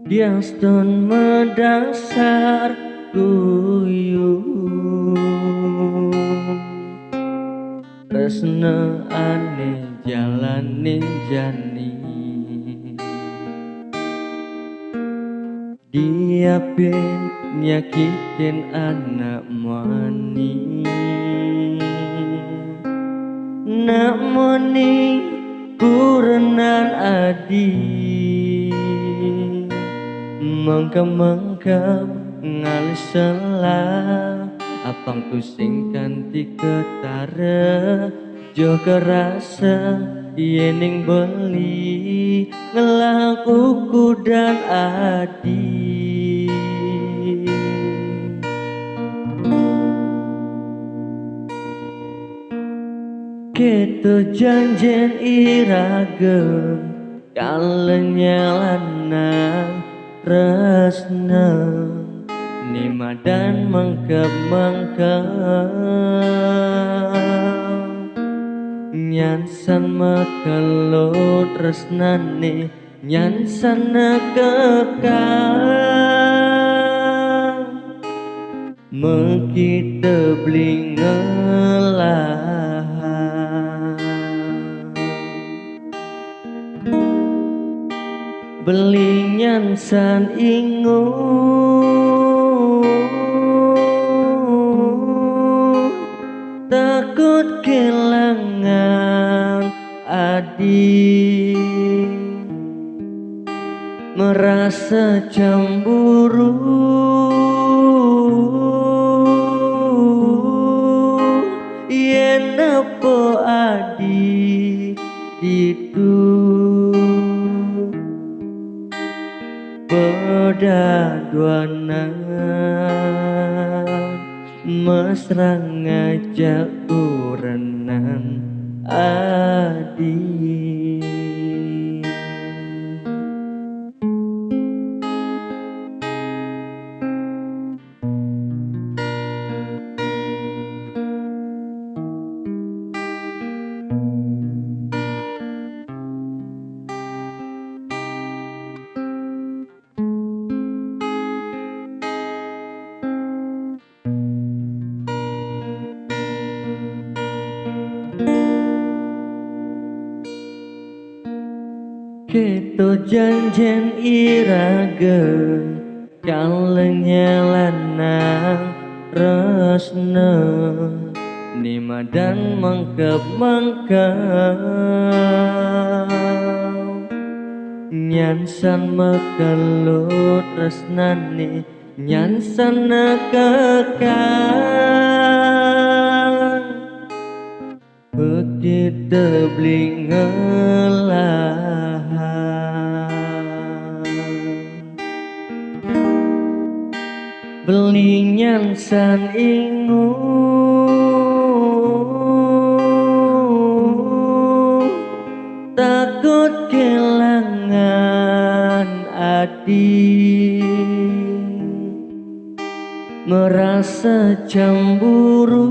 Diaston mendasar guyu tresna ane jalane jani dia ben nyakitin anak mani nak moni kurenan adi mengkem-mengkem ngaliselah apang tusing kanti ketara jo kerasa yening beli ngelang uku dan adi keto janjen iragem kalenya lanang resna nima dan mengkep-mengkep nyansan mekelot resnane nyansan kekal mengkita blingelah beli nyansan ingu takut kehilangan adik merasa cemburu yen apa adik itu pedaduanan mesra ngajak kurenan adi keto janjen iragen kalenya lanang resna nima dan mengkep-mengkep nyansan mekelut resnane nyansan kekal begitu blingelah beli nyansan ingu takut kehilangan adik merasa cemburu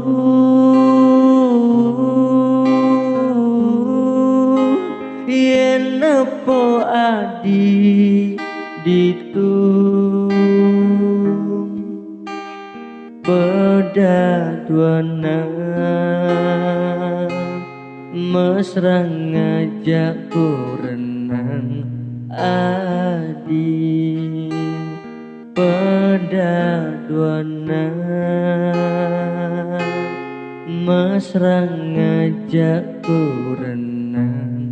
yen apa adik ditung pedaduanan mesra ngajak kurenan adi pedaduanan mesra ngajak kurenan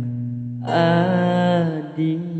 adi